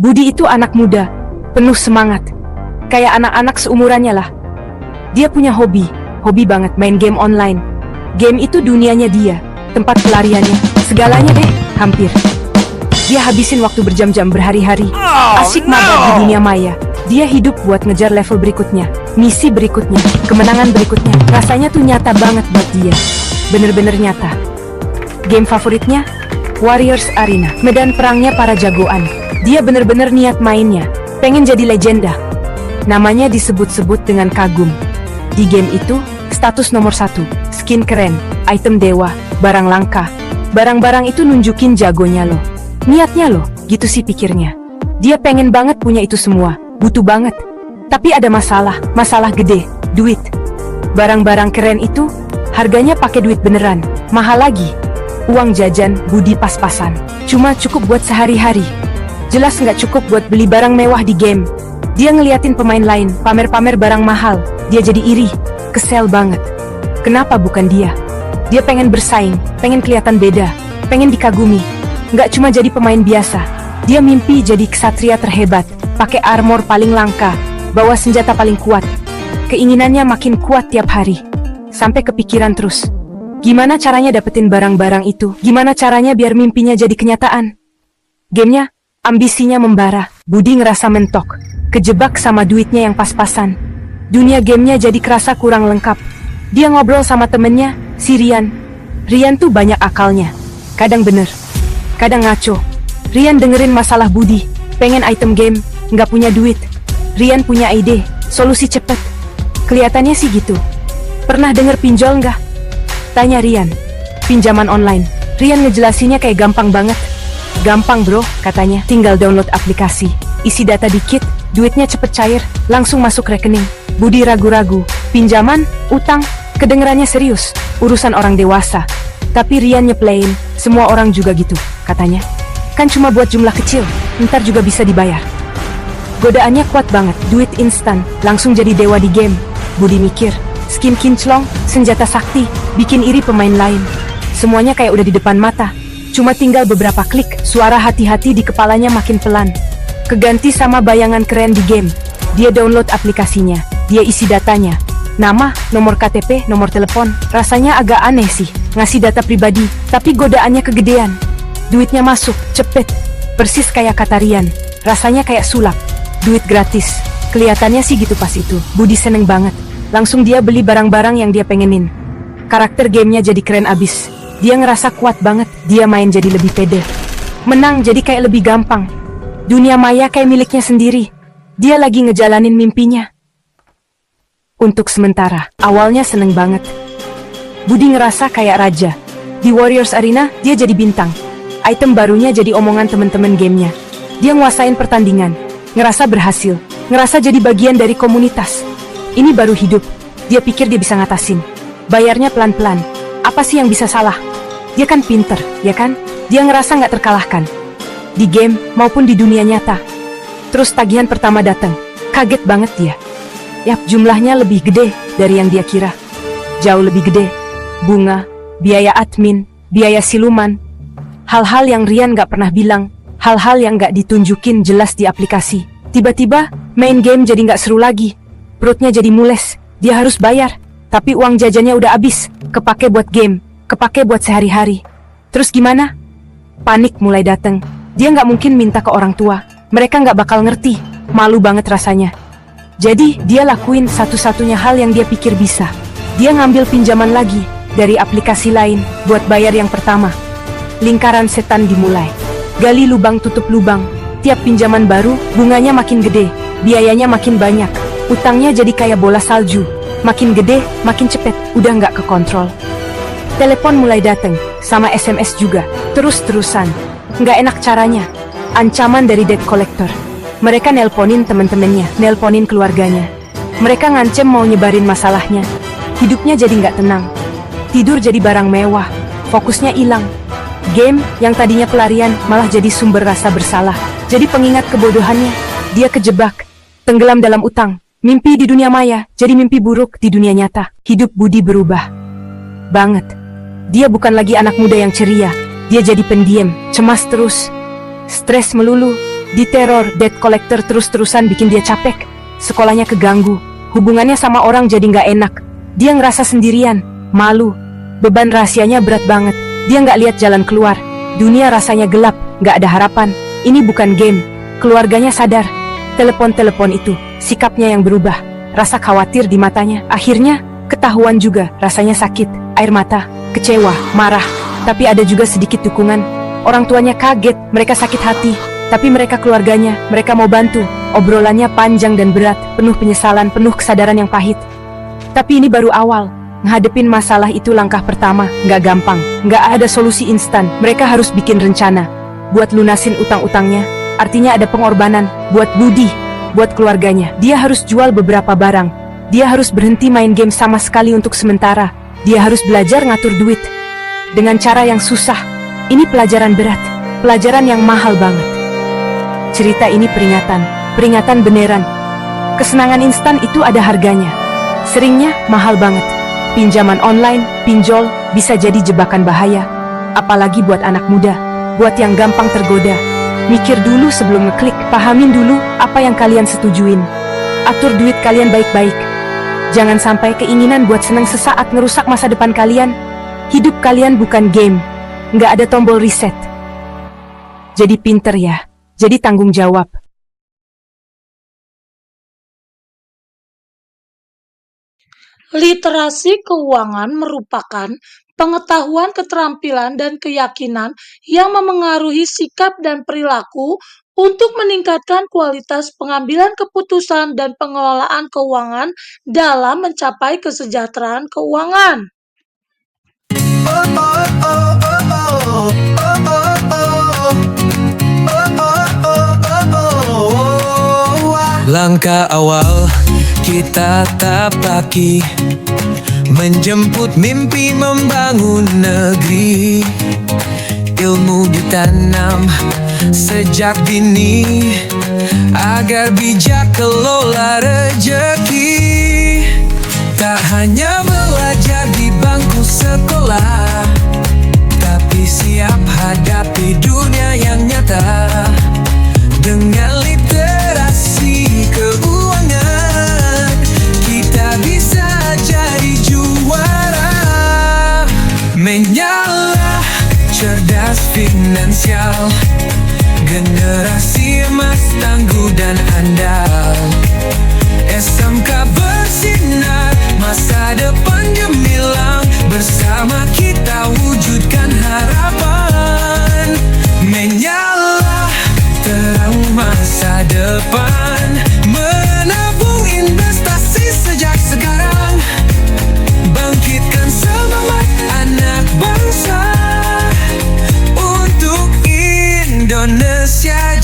Budi itu anak muda, penuh semangat. Kayak anak-anak seumurannya lah. Dia punya hobi banget main game online. Game itu dunianya dia, tempat pelariannya, segalanya deh, hampir. Dia habisin waktu berjam-jam berhari-hari, asik mabar di dunia maya. Dia hidup buat ngejar level berikutnya, misi berikutnya, kemenangan berikutnya. Rasanya tuh nyata banget buat dia. Bener-bener nyata. Game favoritnya? Warriors Arena, medan perangnya para jagoan. Dia bener-bener niat mainnya, pengen jadi legenda. Namanya disebut-sebut dengan kagum. Di game itu, status nomor 1, skin keren, item dewa, barang langka. Barang-barang itu nunjukin jagonya loh. Niatnya loh, gitu sih pikirnya. Dia pengen banget punya itu semua, butuh banget. Tapi ada masalah gede, duit. Barang-barang keren itu, harganya pakai duit beneran, mahal lagi. Uang jajan, Budi pas-pasan. Cuma cukup buat sehari-hari. Jelas nggak cukup buat beli barang mewah di game. Dia ngeliatin pemain lain, pamer-pamer barang mahal. Dia jadi iri, kesel banget. Kenapa bukan dia? Dia pengen bersaing, pengen kelihatan beda, pengen dikagumi. Nggak cuma jadi pemain biasa. Dia mimpi jadi ksatria terhebat, pakai armor paling langka, bawa senjata paling kuat. Keinginannya makin kuat tiap hari. Sampai kepikiran terus. Gimana caranya dapetin barang-barang itu? Gimana caranya biar mimpinya jadi kenyataan? Gamenya, ambisinya membara. Budi ngerasa mentok, kejebak sama duitnya yang pas-pasan. Dunia gamenya jadi kerasa kurang lengkap. Dia ngobrol sama temennya, si Rian. Rian tuh banyak akalnya. Kadang bener, kadang ngaco. Rian dengerin masalah Budi, pengen item game, nggak punya duit. Rian punya ide, solusi cepet. Kelihatannya sih gitu. Pernah denger pinjol nggak? Tanya Rian. Pinjaman online. Rian ngejelasinnya kayak gampang banget. Gampang bro, katanya. Tinggal download aplikasi, isi data dikit, duitnya cepet cair, langsung masuk rekening. Budi ragu-ragu. Pinjaman, utang, kedengerannya serius, urusan orang dewasa. Tapi Rian nyeplein, semua orang juga gitu, katanya. Kan cuma buat jumlah kecil, ntar juga bisa dibayar. Godaannya kuat banget, duit instan, langsung jadi dewa di game. Budi mikir, skin kinclong, senjata sakti, bikin iri pemain lain. Semuanya kayak udah di depan mata. Cuma tinggal beberapa klik, suara hati-hati di kepalanya makin pelan. Keganti sama bayangan keren di game. Dia download aplikasinya, dia isi datanya. Nama, nomor KTP, nomor telepon. Rasanya agak aneh sih, ngasih data pribadi, tapi godaannya kegedean. Duitnya masuk, cepet. Persis kayak kata Rian, rasanya kayak sulap. Duit gratis. Kelihatannya sih gitu pas itu. Budi seneng banget. Langsung dia beli barang-barang yang dia pengenin. Karakter gamenya jadi keren abis. Dia ngerasa kuat banget, dia main jadi lebih pede. Menang jadi kayak lebih gampang. Dunia maya kayak miliknya sendiri. Dia lagi ngejalanin mimpinya. Untuk sementara, awalnya seneng banget. Budi ngerasa kayak raja. Di Warriors Arena, dia jadi bintang. Item barunya jadi omongan temen-temen gamenya. Dia nguasain pertandingan, ngerasa berhasil, ngerasa jadi bagian dari komunitas. Ini baru hidup, dia pikir dia bisa ngatasin. Bayarnya pelan-pelan, apa sih yang bisa salah? Dia kan pinter, ya kan? Dia ngerasa nggak terkalahkan. Di game, maupun di dunia nyata. Terus tagihan pertama datang, kaget banget dia. Yap, jumlahnya lebih gede dari yang dia kira. Jauh lebih gede. Bunga, biaya admin, biaya siluman. Hal-hal yang Rian nggak pernah bilang. Hal-hal yang nggak ditunjukin jelas di aplikasi. Tiba-tiba, main game jadi nggak seru lagi. Perutnya jadi mules, dia harus bayar. Tapi uang jajannya udah habis, kepake buat game, kepake buat sehari-hari. Terus gimana? Panik mulai datang. Dia nggak mungkin minta ke orang tua. Mereka nggak bakal ngerti. Malu banget rasanya. Jadi, dia lakuin satu-satunya hal yang dia pikir bisa. Dia ngambil pinjaman lagi dari aplikasi lain buat bayar yang pertama. Lingkaran setan dimulai. Gali lubang tutup lubang. Tiap pinjaman baru, bunganya makin gede, biayanya makin banyak. Utangnya jadi kayak bola salju. Makin gede, makin cepet, udah nggak kekontrol. Telepon mulai dateng, sama SMS juga, terus-terusan. Nggak enak caranya. Ancaman dari debt collector. Mereka nelponin temen-temennya, nelponin keluarganya. Mereka ngancem mau nyebarin masalahnya. Hidupnya jadi nggak tenang. Tidur jadi barang mewah, fokusnya hilang. Game yang tadinya pelarian malah jadi sumber rasa bersalah. Jadi pengingat kebodohannya, dia kejebak, tenggelam dalam utang. Mimpi di dunia maya, jadi mimpi buruk di dunia nyata. Hidup Budi berubah banget. Dia bukan lagi anak muda yang ceria. Dia jadi pendiam, cemas terus, stres melulu, Diteror, debt collector terus-terusan bikin dia capek. Sekolahnya keganggu, hubungannya sama orang jadi nggak enak. Dia ngerasa sendirian, malu, beban rahasianya berat banget. Dia nggak lihat jalan keluar. Dunia rasanya gelap, nggak ada harapan. Ini bukan game. Keluarganya sadar. Telepon-telepon itu, sikapnya yang berubah. Rasa khawatir di matanya. Akhirnya, ketahuan juga, rasanya sakit, air mata, kecewa, marah. Tapi ada juga sedikit dukungan. Orang tuanya kaget, mereka sakit hati. Tapi mereka keluarganya, mereka mau bantu. Obrolannya panjang dan berat, penuh penyesalan, penuh kesadaran yang pahit. Tapi ini baru awal. Ngadepin masalah itu langkah pertama, nggak gampang. Nggak ada solusi instan, mereka harus bikin rencana. Buat lunasin utang-utangnya, artinya ada pengorbanan. Buat Budi, buat keluarganya. Dia harus jual beberapa barang. Dia harus berhenti main game sama sekali untuk sementara. Dia harus belajar ngatur duit. Dengan cara yang susah. Ini pelajaran berat, pelajaran yang mahal banget. Cerita ini peringatan beneran. Kesenangan instan itu ada harganya. Seringnya mahal banget. Pinjaman online, pinjol, bisa jadi jebakan bahaya. Apalagi buat anak muda, buat yang gampang tergoda. Mikir dulu sebelum ngeklik, pahamin dulu apa yang kalian setujuin. Atur duit kalian baik-baik. Jangan sampai keinginan buat senang sesaat ngerusak masa depan kalian. Hidup kalian bukan game, nggak ada tombol reset. Jadi pinter ya. Jadi tanggung jawab. Literasi keuangan merupakan pengetahuan, keterampilan, dan keyakinan yang memengaruhi sikap dan perilaku untuk meningkatkan kualitas pengambilan keputusan dan pengelolaan keuangan dalam mencapai kesejahteraan keuangan. Langkah awal kita tapaki, menjemput mimpi membangun negeri. Ilmu ditanam sejak dini, agar bijak kelola rejeki. Tak hanya belajar di bangku sekolah, tapi siap hadapi dunia yang nyata. Dengan literasi keuangan, kita bisa jadi juara. Menyala cerdas finansial, generasi emas tangguh dan andal. SMK bersinar, masa depan gemilang. Bersama kita wujudkan harapan. Menyala terang masa depan, menabung investasi sejak sekarang. Bangkitkan semangat anak bangsa untuk Indonesia